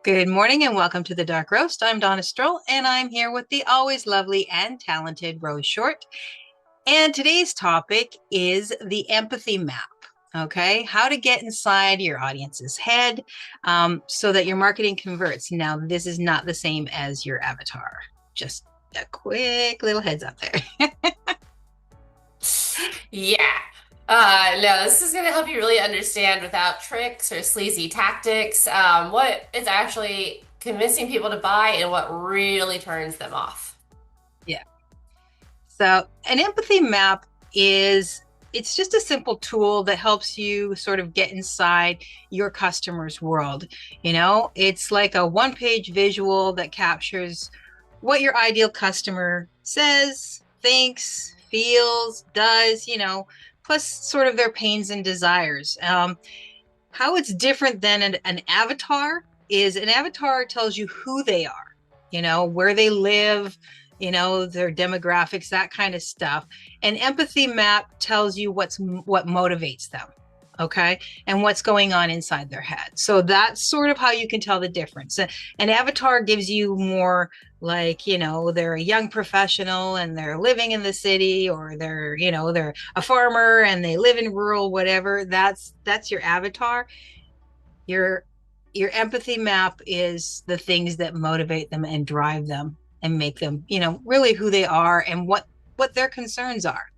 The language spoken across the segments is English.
Good morning and welcome to the Dark Roast. I'm Donna Stroll and I'm here with the always lovely and talented Rose Short. And today's topic is the empathy map. Okay, how to get inside your audience's head so that your marketing converts. Now, this is not the same as your avatar. Just a quick little heads up there. Yeah. No, this is going to help you really understand without tricks or sleazy tactics, what is actually convincing people to buy and what really turns them off. Yeah. So an empathy map it's just a simple tool that helps you sort of get inside your customer's world. It's like a one-page visual that captures what your ideal customer says, thinks, feels, does, plus sort of their pains and desires. How it's different than an avatar is an avatar tells you who they are, where they live, their demographics, that kind of stuff. An empathy map tells you what motivates them, okay, and what's going on inside their head. So that's sort of how you can tell the difference. An avatar gives you more like, they're a young professional and they're living in the city, or they're a farmer and they live in rural, whatever. That's your avatar. Your empathy map is the things that motivate them and drive them and make them, really who they are and what their concerns are.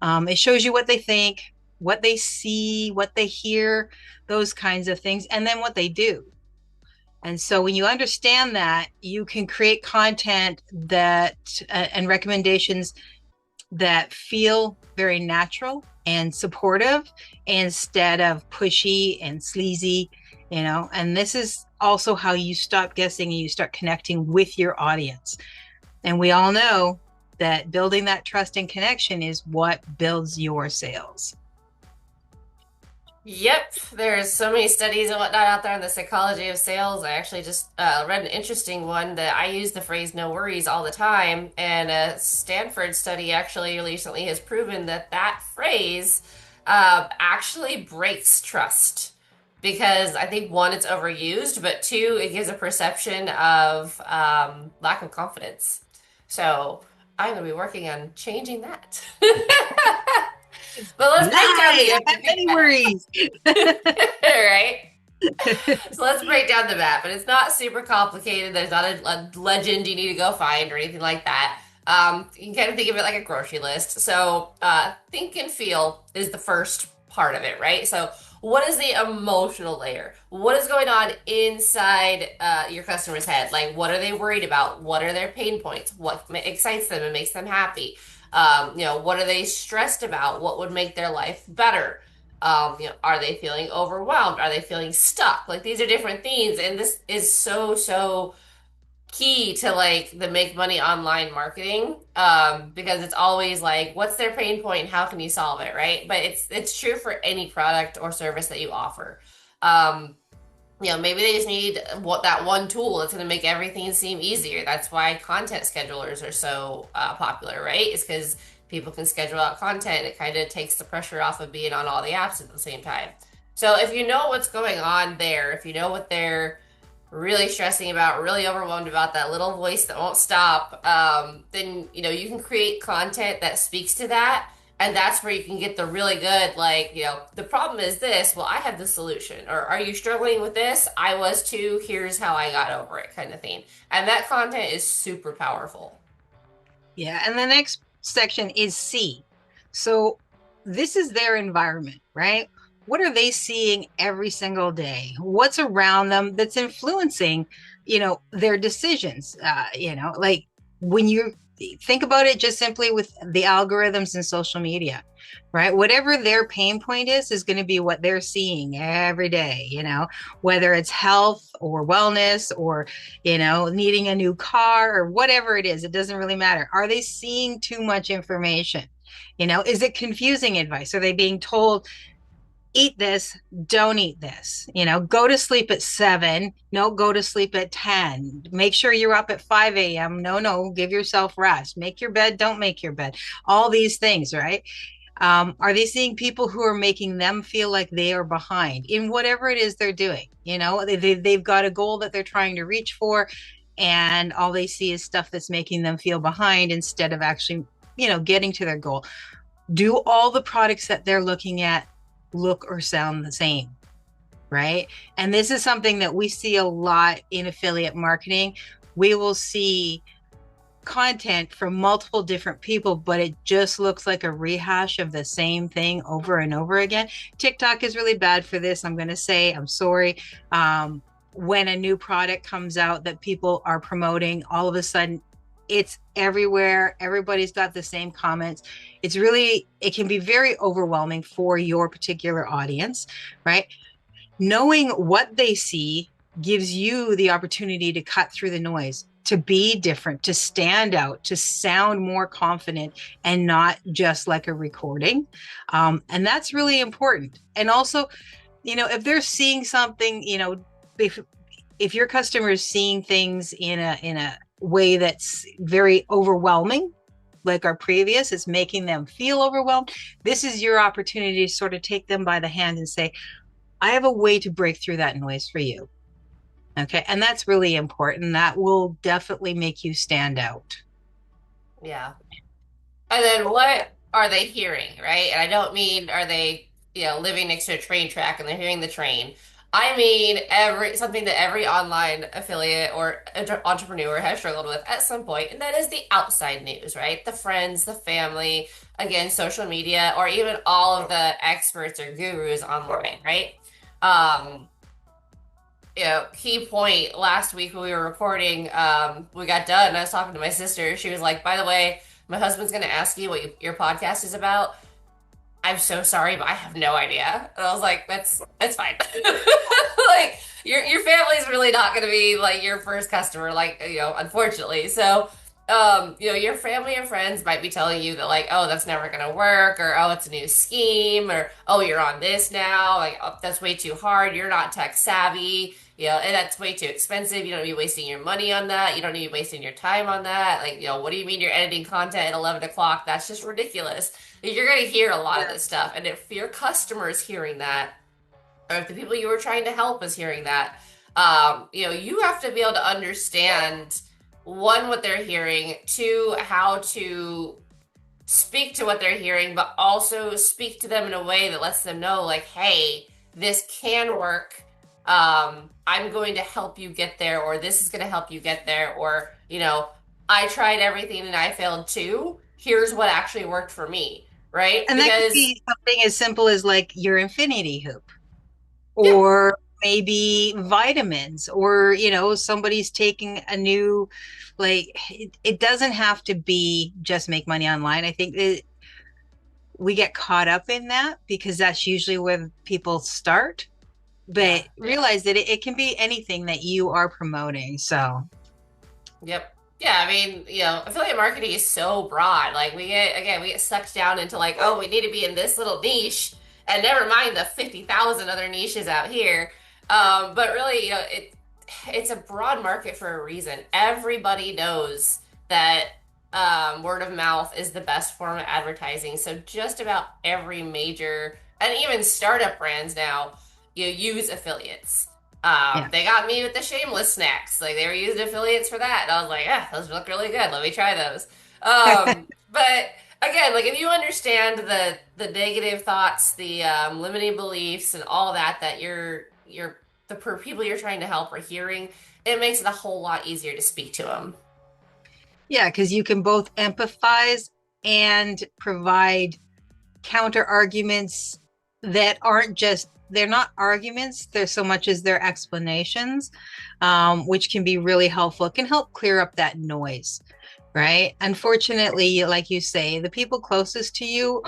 It shows you what they think, what they see, what they hear, those kinds of things, and then what they do. And so when you understand that, you can create content that and recommendations that feel very natural and supportive instead of pushy and sleazy, and this is also how you stop guessing and you start connecting with your audience. And we all know that building that trust and connection is what builds your sales. Yep, there's so many studies and whatnot out there on the psychology of sales. I actually just read an interesting one that I use the phrase "no worries" all the time, and a Stanford study actually recently has proven that that phrase actually breaks trust because I think one, it's overused, but two, it gives a perception of lack of confidence. So I'm going to be working on changing that. But let's break down Nice. the I have empathy many map. worries. Right? So let's break down the map. And it's not super complicated. There's not a legend you need to go find or anything like that. You can kind of think of it like a grocery list. So think and feel is the first part of it, right? So what is the emotional layer? What is going on inside your customer's head? Like, what are they worried about? What are their pain points? What excites them and makes them happy? What are they stressed about? What would make their life better? Are they feeling overwhelmed? Are they feeling stuck? Like these are different things, and this is so key to like the make money online marketing, because it's always like, what's their pain point? How can you solve it, right? But it's true for any product or service that you offer. Um, maybe they just need that one tool that's going to make everything seem easier. That's why content schedulers are so popular, right? It's because people can schedule out content. It kind of takes the pressure off of being on all the apps at the same time. So if you know what's going on there, if you know what they're really stressing about, really overwhelmed about, that little voice that won't stop, then you can create content that speaks to that, and that's where you can get the really good, like, the problem is this, well, I have the solution, or are you struggling with this? I was too, here's how I got over it, kind of thing. And that content is super powerful. Yeah. And the next section is C. So this is their environment, right? What are they seeing every single day? What's around them that's influencing, their decisions? Like when you think about it just simply with the algorithms and social media, right? Whatever their pain point is going to be what they're seeing every day, whether it's health or wellness or, needing a new car or whatever it is, it doesn't really matter. Are they seeing too much information? Is it confusing advice? Are they being told, eat this, don't eat this, go to sleep at 7, no, go to sleep at 10, make sure you're up at 5 a.m., no, give yourself rest, make your bed, don't make your bed, all these things, right? Are they seeing people who are making them feel like they are behind in whatever it is they're doing? They've got a goal that they're trying to reach for, and all they see is stuff that's making them feel behind instead of actually, getting to their goal. Do all the products that they're looking at look or sound the same? Right. And this is something that we see a lot in affiliate marketing. We will see content from multiple different people, but it just looks like a rehash of the same thing over and over again. TikTok is really bad for this. I'm going to say, I'm sorry. When a new product comes out that people are promoting, all of a sudden it's everywhere. Everybody's got the same comments. It can be very overwhelming for your particular audience, right? Knowing what they see gives you the opportunity to cut through the noise, to be different, to stand out, to sound more confident and not just like a recording. And that's really important. And also, if they're seeing something, if your customer is seeing things in a way that's very overwhelming, like our previous, it's making them feel overwhelmed. This is your opportunity to sort of take them by the hand and say, I have a way to break through that noise for you. Okay. And that's really important. That will definitely make you stand out. Yeah. And then what are they hearing, right? And I don't mean are they, living next to a train track and they're hearing the train. I mean something that every online affiliate or entrepreneur has struggled with at some point, and that is the outside news, right? The friends, the family, again, social media, or even all of the experts or gurus online, right? Um, Key point last week when we were recording, we got done and I was talking to my sister. She was like, by the way, my husband's going to ask you what your podcast is about. I'm so sorry, but I have no idea. And I was like, that's fine. Like your family's really not going to be like your first customer, like, unfortunately. So, your family and friends might be telling you that like, oh, that's never going to work, or oh, it's a new scheme, or oh, you're on this now. Like, oh, that's way too hard. You're not tech savvy. And that's way too expensive. You don't need to be wasting your money on that. You don't need to be wasting your time on that. Like, what do you mean you're editing content at 11 o'clock? That's just ridiculous. You're going to hear a lot of this stuff. And if your customer is hearing that, or if the people you were trying to help is hearing that, you have to be able to understand, one, what they're hearing, two, how to speak to what they're hearing, but also speak to them in a way that lets them know, like, hey, this can work. I'm going to help you get there, or this is going to help you get there, or, I tried everything and I failed too. Here's what actually worked for me, right? And that could be something as simple as like your infinity hoop, Yeah, or maybe vitamins, or, somebody's taking a new, like, it doesn't have to be just make money online. I think we get caught up in that because that's usually where people start. yeah, But realize that it can be anything that you are promoting. So, yep. Yeah, I mean, affiliate marketing is so broad. Like we get sucked down into like, oh, we need to be in this little niche, and never mind the 50,000 other niches out here. But really, it's a broad market for a reason. Everybody knows that word of mouth is the best form of advertising. So just about every major and even startup brands now, use affiliates. yeah. They got me with the shameless snacks. Like they were using affiliates for that. And I was like, yeah, those look really good. Let me try those. But again, like if you understand the negative thoughts, the limiting beliefs, and all that the people you're trying to help are hearing, it makes it a whole lot easier to speak to them. Yeah, because you can both empathize and provide counter arguments that aren't just, they're not arguments, they're so much as they're explanations, which can be really helpful. It can help clear up that noise, right? Unfortunately, like you say, the people closest to you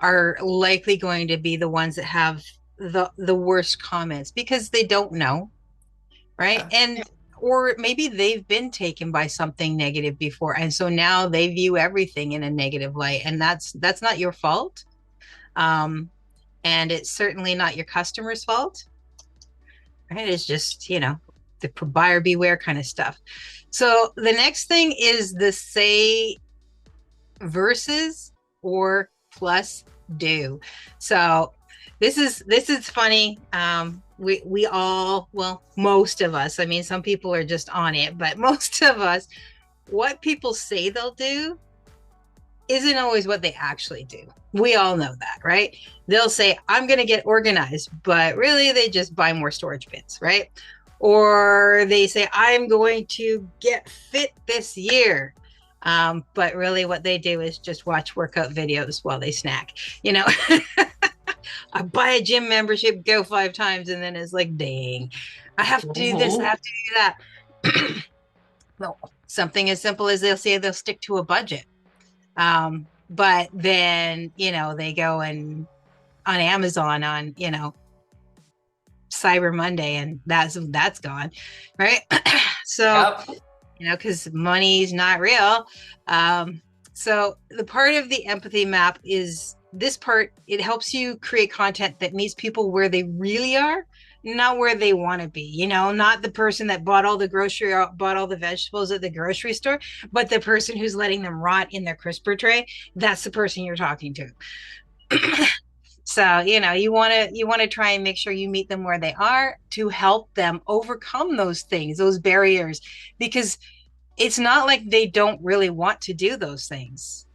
are likely going to be the ones that have the worst comments because they don't know, right? Yeah. And or maybe they've been taken by something negative before, and so now they view everything in a negative light, and that's not your fault. And it's certainly not your customer's fault, right? It's just, the buyer beware kind of stuff. So the next thing is the say versus or plus do. So this is funny. We all, well, most of us, I mean, some people are just on it, but most of us, what people say they'll do isn't always what they actually do. We all know that, right? They'll say, I'm going to get organized, but really they just buy more storage bins, right? Or they say, I'm going to get fit this year. But really what they do is just watch workout videos while they snack, you know. I buy a gym membership, go 5 times, and then it's like, dang, I have to do this, I have to do that. Well, something as simple as they'll say they'll stick to a budget. But then, you know, they go and on Amazon on, you know, Cyber Monday, and that's gone, right? So, Yep. you know, because money's not real. So the part of the empathy map is this part. It helps you create content that meets people where they really are, not where they want to be, you know, not the person that bought all the vegetables at the grocery store, but the person who's letting them rot in their crisper tray. That's the person you're talking to. So, you know, you want to try and make sure you meet them where they are to help them overcome those things, those barriers, because it's not like they don't really want to do those things,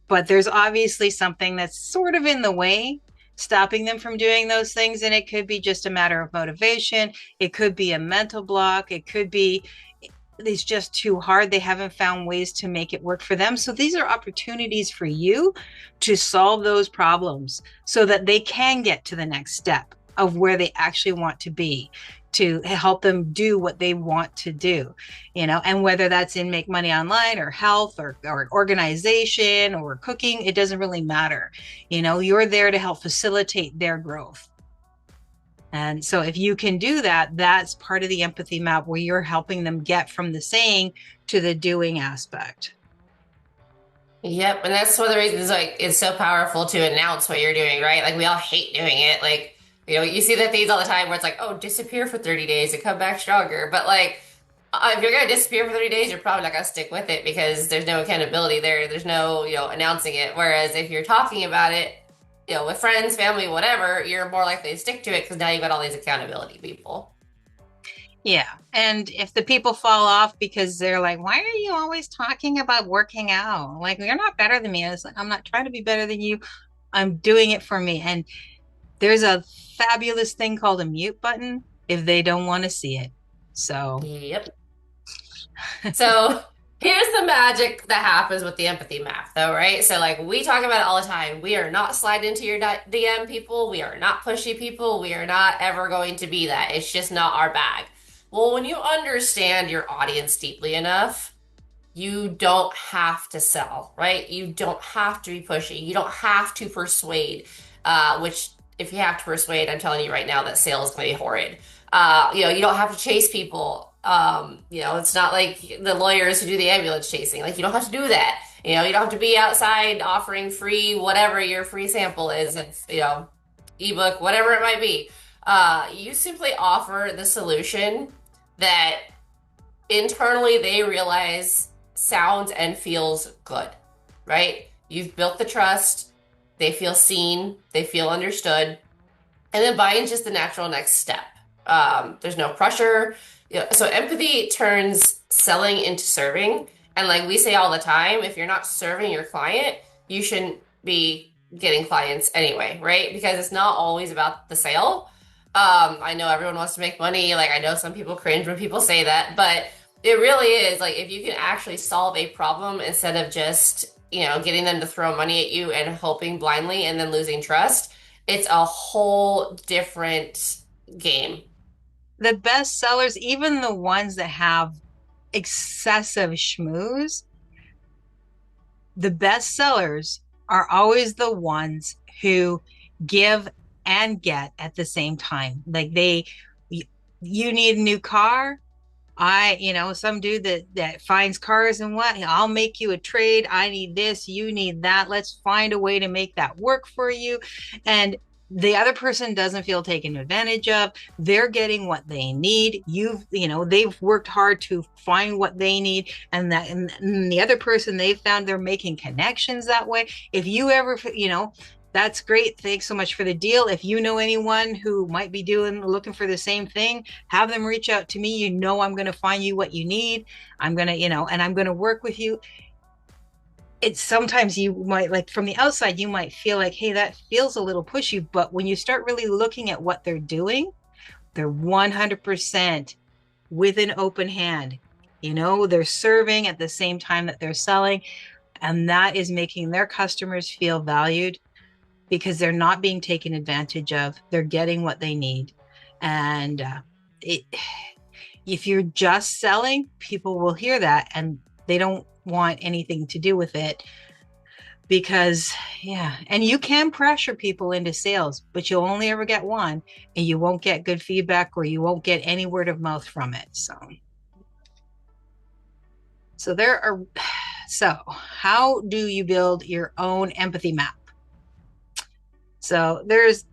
but there's obviously something that's sort of in the way, stopping them from doing those things. And it could be just a matter of motivation. It could be a mental block. It could be it's just too hard. They haven't found ways to make it work for them. So these are opportunities for you to solve those problems so that they can get to the next step of where they actually want to be, to help them do what they want to do, you know, and whether that's in make money online or health or organization or cooking, it doesn't really matter. You know, you're there to help facilitate their growth. And so if you can do that, that's part of the empathy map where you're helping them get from the saying to the doing aspect. Yep. And that's one of the reasons like it's so powerful to announce what you're doing, right? Like we all hate doing it. Like, you know, you see the things all the time where it's like, oh, disappear for 30 days and come back stronger. But like, if you're going to disappear for 30 days, you're probably not going to stick with it because there's no accountability there. There's no, you know, announcing it. Whereas if you're talking about it, you know, with friends, family, whatever, you're more likely to stick to it because now you've got all these accountability people. Yeah. And if the people fall off because they're like, why are you always talking about working out? Like, you're not better than me. It's like, I'm not trying to be better than you. I'm doing it for me. And there's a fabulous thing called a mute button if they don't want to see it. So, Yep. So here's the magic that happens with the empathy map, though, right? So, like, we talk about it all the time. We are not sliding into your DM people. We are not pushy people. We are not ever going to be that. It's just not our bag. Well, when you understand your audience deeply enough, you don't have to sell, right? You don't have to be pushy. You don't have to persuade, which if you have to persuade, I'm telling you right now that sales is going to be horrid. You know, you don't have to chase people. You know, it's not like the lawyers who do the ambulance chasing. Like, you don't have to do that. You know, you don't have to be outside offering free, whatever your free sample is. It's, you know, ebook, whatever it might be. You simply offer the solution that internally they realize sounds and feels good, right? You've built the trust. They feel seen. They feel understood. And then buying is just the natural next step. There's no pressure. So empathy turns selling into serving. And like we say all the time, if you're not serving your client, you shouldn't be getting clients anyway, right? Because it's not always about the sale. I know everyone wants to make money. Like, I know some people cringe when people say that, but it really is like if you can actually solve a problem instead of just, you know, getting them to throw money at you and hoping blindly and then losing trust, it's a whole different game. the best sellers, even the ones that have excessive schmooze, the best sellers are always the ones who give and get at the same time. Like you need a new car. Some dude that finds cars and what, I'll make you a trade. I need this, you need that. Let's find a way to make that work for you. And the other person doesn't feel taken advantage of. They're getting what they need. They've worked hard to find what they need, and the other person, they've found they're making connections that way. If you ever, That's great. Thanks so much for the deal. If you know anyone who might be looking for the same thing, have them reach out to me. You know, I'm going to find you what you need. I'm going to, and I'm going to work with you. It's sometimes you might, like, from the outside, you might feel like, hey, that feels a little pushy. But when you start really looking at what they're doing, they're 100% with an open hand. They're serving at the same time that they're selling. And that is making their customers feel valued because they're not being taken advantage of. They're getting what they need. And if you're just selling, people will hear that and they don't want anything to do with it because, yeah. And you can pressure people into sales, but you'll only ever get one, and you won't get good feedback, or you won't get any word of mouth from it. So how do you build your own empathy map? So there's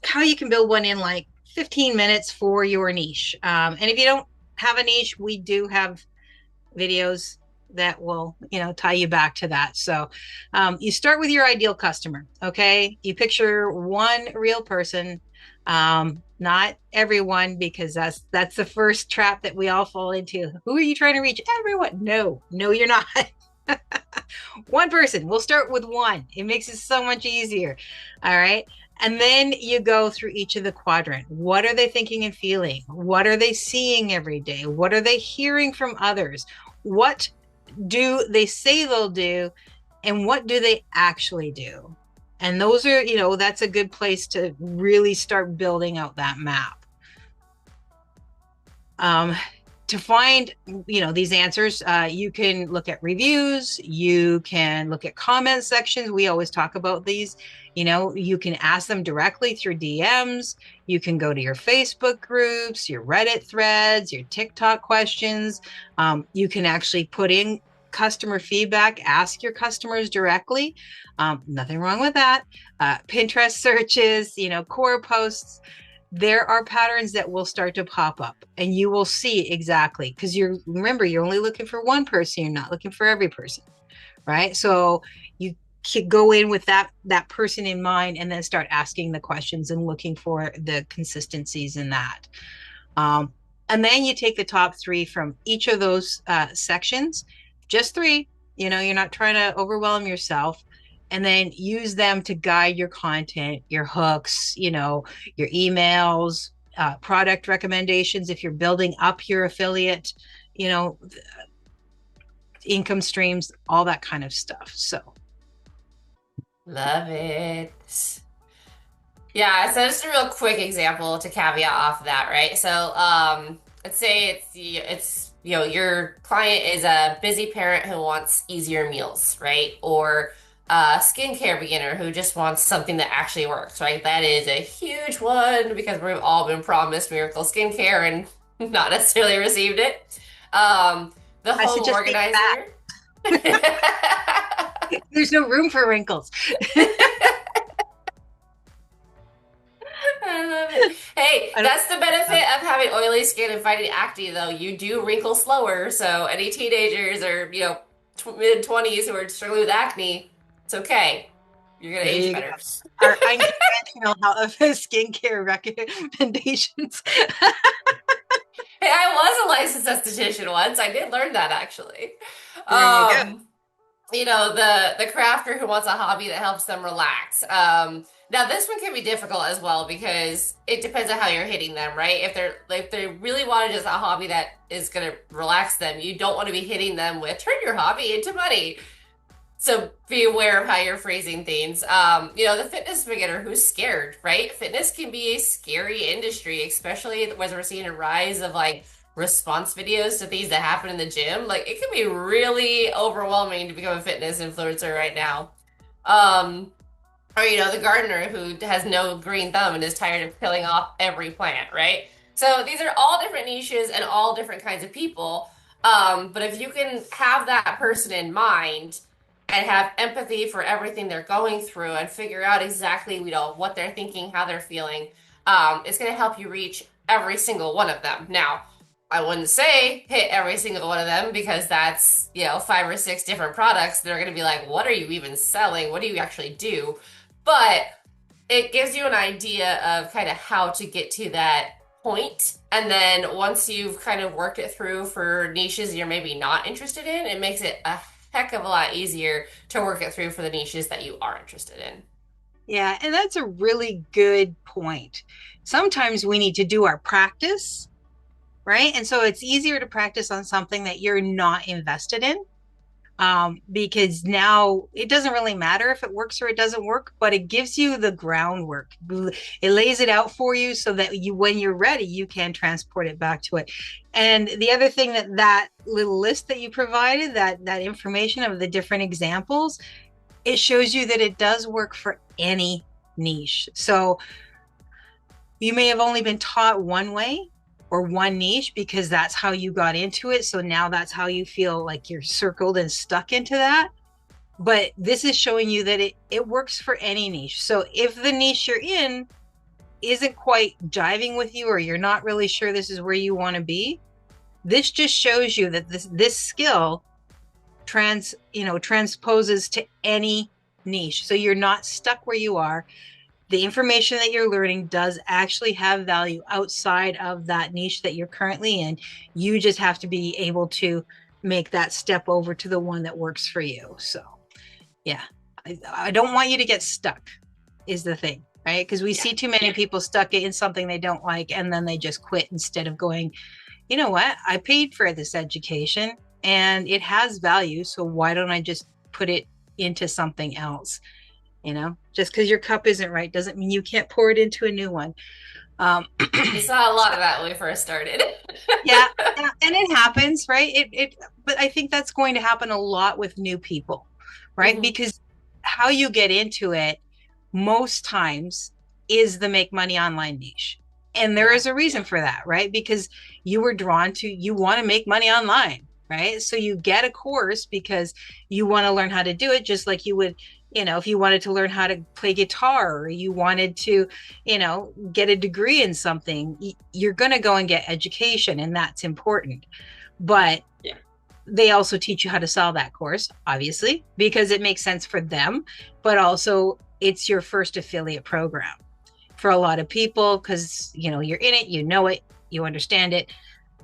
how you can build one in like 15 minutes for your niche. And if you don't have a niche, we do have videos that will, tie you back to that. So you start with your ideal customer. Okay. You picture one real person, not everyone, because that's the first trap that we all fall into. Who are you trying to reach? Everyone. No, you're not. One person. We'll start with one. It makes it so much easier. All right. And then you go through each of the quadrant. What are they thinking and feeling? What are they seeing every day? What are they hearing from others? What do they say they'll do? And what do they actually do? And those are, that's a good place to really start building out that map. To find, these answers, you can look at reviews, you can look at comment sections. We always talk about these. You can ask them directly through DMs. You can go to your Facebook groups, your Reddit threads, your TikTok questions. You can actually put in customer feedback, ask your customers directly. Nothing wrong with that. Pinterest searches, core posts. There are patterns that will start to pop up, and you will see exactly, because remember, you're only looking for one person. You're not looking for every person, right? So you could go in with that person in mind, and then start asking the questions and looking for the consistencies in that. And then you take the top 3 from each of those sections, just 3. You're not trying to overwhelm yourself. And then use them to guide your content, your hooks, your emails, product recommendations. If you're building up your affiliate, income streams, all that kind of stuff. So. Love it. Yeah. So just a real quick example to caveat off of that, right? So, let's say it's your client is a busy parent who wants easier meals, right? Or skincare beginner who just wants something that actually works, right? That is a huge one because we've all been promised miracle skincare and not necessarily received it. The home organizer. There's no room for wrinkles. I love it. Hey, that's the benefit of having oily skin and fighting acne, though. You do wrinkle slower. So any teenagers or, mid-20s who are struggling with acne, it's okay. You're going to age better. Our unconventional skincare recommendations. Hey, I was a licensed esthetician once. I did learn that, actually. There you go. The crafter who wants a hobby that helps them relax. Now this one can be difficult as well because it depends on how you're hitting them, right? If they really want just a hobby that is gonna relax them, you don't want to be hitting them with turn your hobby into money. So be aware of how you're phrasing things. The fitness beginner who's scared, right? Fitness can be a scary industry, especially as we're seeing a rise of like response videos to things that happen in the gym. Like it can be really overwhelming to become a fitness influencer right now. Or the gardener who has no green thumb and is tired of killing off every plant, right? So these are all different niches and all different kinds of people. But if you can have that person in mind and have empathy for everything they're going through and figure out exactly, what they're thinking, how they're feeling, it's going to help you reach every single one of them. Now, I wouldn't say hit every single one of them because that's, 5 or 6 different products. They're going to be like, what are you even selling? What do you actually do? But it gives you an idea of kind of how to get to that point. And then once you've kind of worked it through for niches you're maybe not interested in, it makes it a heck of a lot easier to work it through for the niches that you are interested in. Yeah, and that's a really good point. Sometimes we need to do our practice, right? And so it's easier to practice on something that you're not invested in, because now it doesn't really matter if it works or it doesn't work, but it gives you the groundwork. It lays it out for you so that you, when you're ready, you can transport it back to it. And the other thing, that little list that you provided, that information of the different examples, it shows you that it does work for any niche. So you may have only been taught one way or one niche because that's how you got into it. So now that's how you feel like you're circled and stuck into that. But this is showing you that it works for any niche. So if the niche you're in isn't quite jiving with you, or you're not really sure this is where you want to be, this just shows you that this skill transposes to any niche. So you're not stuck where you are. The information that you're learning does actually have value outside of that niche that you're currently in. You just have to be able to make that step over to the one that works for you. So yeah, I don't want you to get stuck is the thing, right? Because we see too many people stuck in something they don't like, and then they just quit instead of going, you know what, I paid for this education and it has value, so why don't I just put it into something else? Just because your cup isn't right doesn't mean you can't pour it into a new one. We saw a lot of that when we first started. yeah, and it happens, right? But I think that's going to happen a lot with new people, right? Mm-hmm. Because how you get into it most times is the make money online niche. And there is a reason for that, right? Because you were drawn to, you want to make money online, right? So you get a course because you want to learn how to do it, just like you would, if you wanted to learn how to play guitar, or you wanted to, get a degree in something, you're going to go and get education, and that's important. But they also teach you how to sell that course, obviously, because it makes sense for them, but also it's your first affiliate program for a lot of people, because, you're in it, you understand it.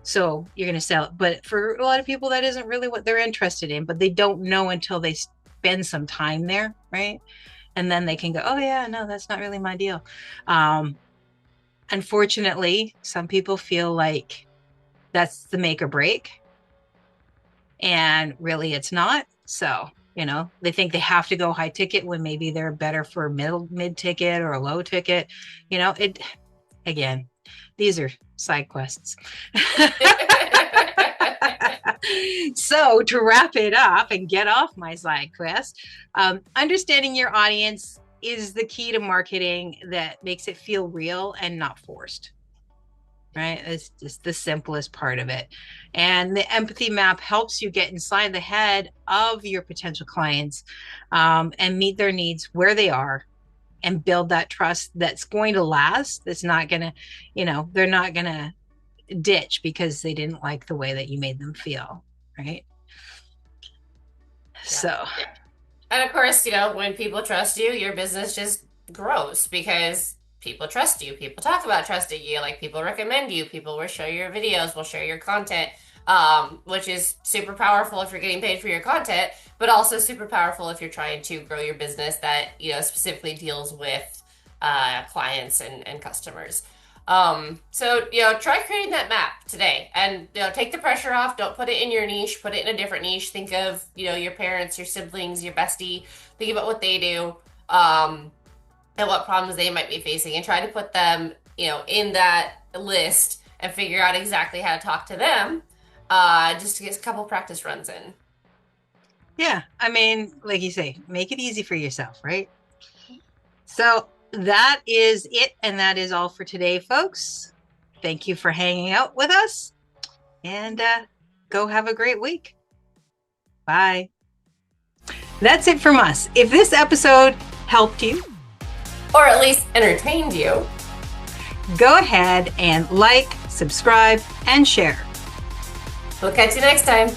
So you're going to sell it. But for a lot of people, that isn't really what they're interested in, but they don't know until they spend some time there, right? And then they can go, oh yeah, no, that's not really my deal. Unfortunately, some people feel like that's the make or break, and really it's not. So, they think they have to go high ticket when maybe they're better for mid ticket or a low ticket. Again, these are side quests. So to wrap it up and get off my side quest, understanding your audience is the key to marketing that makes it feel real and not forced, right? It's just the simplest part of it. And the empathy map helps you get inside the head of your potential clients, and meet their needs where they are, and build that trust that's going to last. That's not going to, they're not going to ditch because they didn't like the way that you made them feel, right? So, and of course, when people trust you, your business just grows because people trust you. People talk about trusting you. Like, people recommend you. People will share your videos, will share your content, which is super powerful if you're getting paid for your content, but also super powerful if you're trying to grow your business that, specifically deals with clients and customers. So, try creating that map today, and, take the pressure off. Don't put it in your niche, put it in a different niche. Think of, your parents, your siblings, your bestie. Think about what they do, and what problems they might be facing, and try to put them, in that list and figure out exactly how to talk to them, just to get a couple practice runs in. Yeah. I mean, like you say, make it easy for yourself, right? So that is it. And that is all for today, folks. Thank you for hanging out with us, and go have a great week. Bye. That's it from us. If this episode helped you, or at least entertained you, go ahead and like, subscribe, and share. We'll catch you next time.